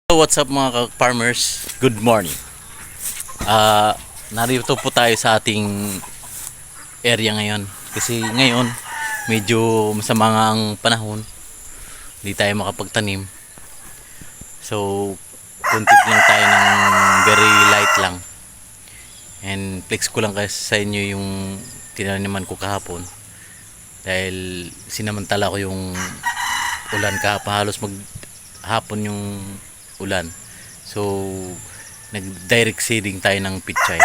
So what's up mga farmers? Good morning. Narito po tayo sa ating area ngayon. Kasi ngayon medyo masama nga ang panahon. Hindi tayo makapagtanim. So kuntit lang tayo ng very light lang. And flex ko lang kasi sa inyo yung tinaniman ko kahapon. Dahil sinamantala ko yung ulan kahapon. Halos maghapon yung ulan. So nag-direct seeding tayo ng pichay.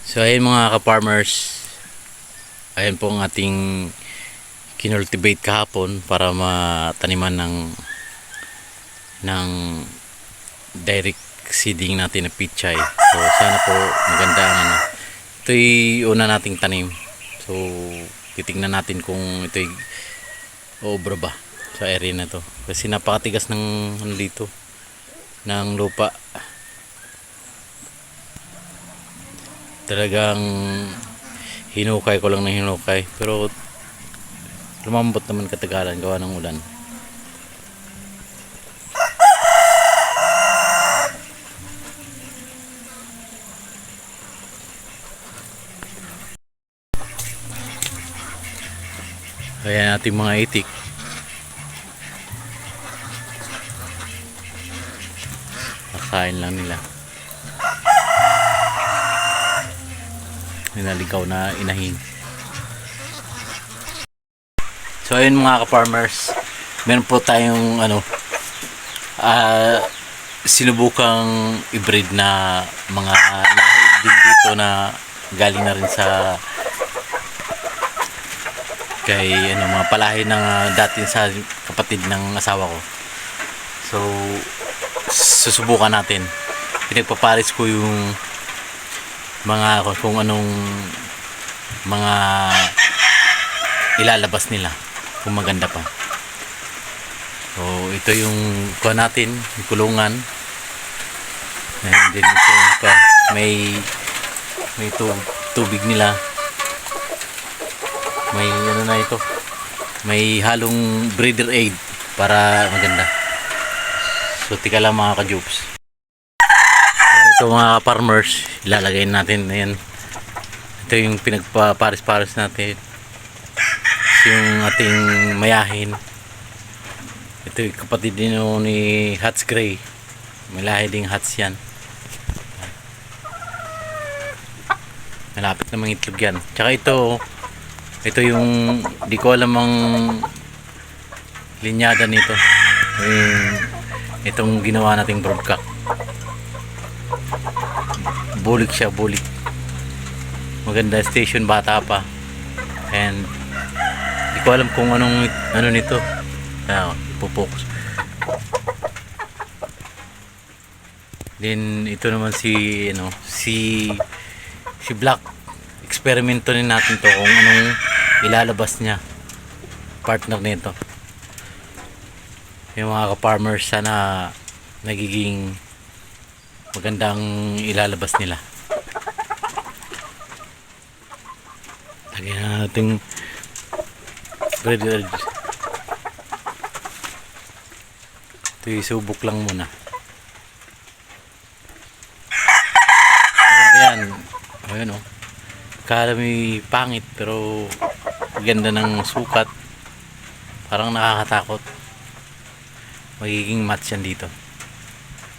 So ayun mga ka-farmers, ayan po ang ating kinultivate kahapon para mataniman ng direct seeding natin na pichay. So sana po maganda ang ito'y una nating tanim. So titingnan natin kung ito'y obra ba sa area na to, kasi napakatigas ng dito ng lupa. Talagang hinukay ko lang ng hinukay, pero lumambot naman katagalan gawa ng ulan. Ayan ating mga itik. Kain lang nila. Naligaw na inahin. So ayun mga ka-farmers, meron po tayong sinubukang i-breed na mga lahi din dito na galing na rin sa mga palahi ng dati sa kapatid ng asawa ko. So susubukan natin. Pinagpapares ko yung mga kung anong mga ilalabas nila kung maganda pa. So ito yung kuha natin, yung kulungan. And then ito may tubig nila. May na ito. May halong breeder aid para maganda. So tika lang mga ka-jupes. Ito mga farmers, ilalagay natin. Ayan. Ito yung pinagpapares-pares natin. Yung ating mayahin. Ito yung kapatid din ni Hats Gray. May lahi ding Hats yan. Malapit na mangitlog yan. Tsaka ito yung di ko alam ang linyada nito. Itong ginawa nating broadcock. Bulik siya, bulik. Maganda station, bata pa. And di ko alam kung ano nito. Ipopokus. Then ito naman si Black. Eksperimento rin natin to kung anong ilalabas niya. Partner nito. Yung mga ka-farmers, sana nagiging magandang ilalabas nila. Lagyan na natin breeder. Ito isubok lang muna. Maganda yan. Ayun o. Kala may pangit pero ganda ng sukat. Parang nakakatakot. Magiging match yan dito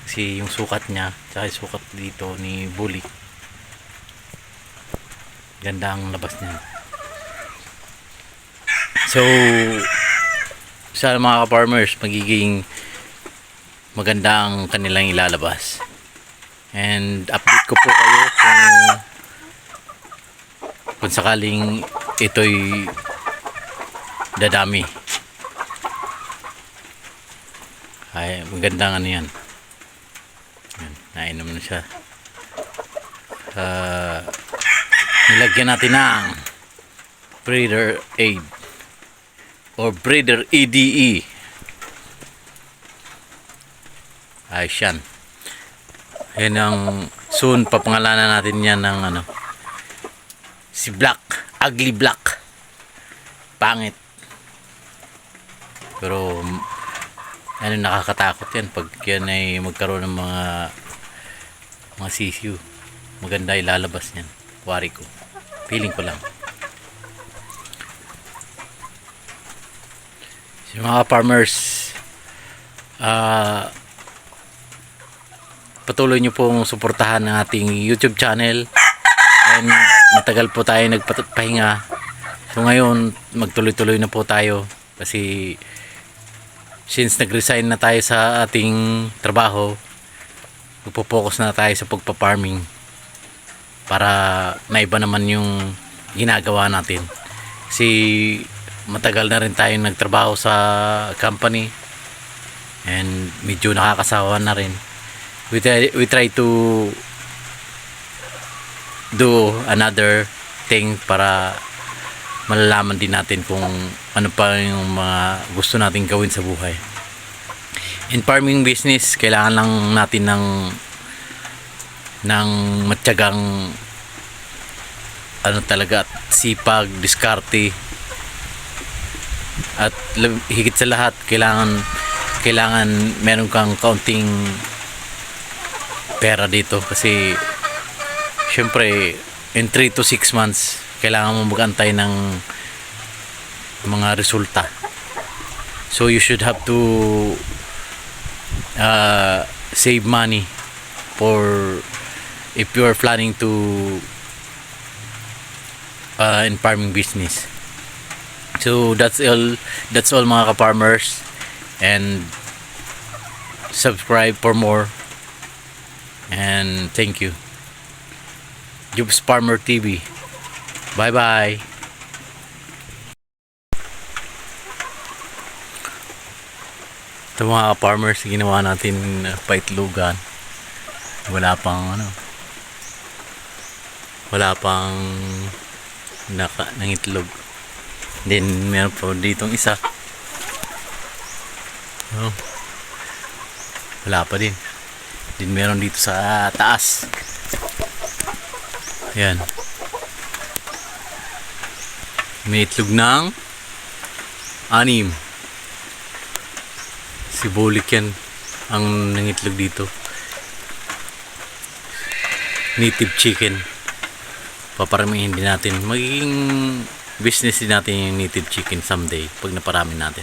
kasi yung sukat niya tsaka yung sukat dito ni Bully, ganda ang labas niya. So sa mga farmers, magiging maganda ang kanilang ilalabas. And update ko po kayo kung sakaling ito'y dadami. Ay, magandang yan. Nainom na siya. Nilagyan natin ng breeder aid or breeder EDE. Ayos yan. Yan ang soon papangalanan natin yan ng si Black, Ugly Black. Pangit. Pero ano, nakakatakot yan pag yan ay magkaroon ng mga sisiu. Maganda ilalabas niyan, wari ko, feeling ko lang. So, mga farmers, patuloy nyo pong suportahan ng ating YouTube channel, and matagal po tayo nagpahinga. So ngayon magtuloy-tuloy na po tayo kasi since nag-resign na tayo sa ating trabaho, magpo-focus na tayo sa pagpa-farming para naiba naman yung ginagawa natin. Kasi matagal na rin tayo nagtrabaho sa company and medyo nakakasawa na rin. We try to do another thing para malalaman din natin kung ano pa yung mga gusto natin gawin sa buhay. In farming business, kailangan lang natin ng matyagang ano talaga, at sipag, diskarte, at higit sa lahat kailangan meron kang kaunting pera dito kasi syempre in 3 to 6 months kailangan mo mag-antay ng mga resulta. So you should have to save money for if you are planning to in farming business. So that's all mga ka-farmers, and subscribe for more, and thank you. Jubes Farmer TV. Bye bye. Ito mga farmers, ginawa natin paitlugan. Wala pang nangitlog. Then meron pa ditong isa. Oh. Wala pa din. Then meron dito sa taas. Ayan. May itlog ng 6. Sibulik yan ang nangitlog dito. Native chicken. Paparamihin din natin. Magiging business din natin yung native chicken someday pag naparami natin.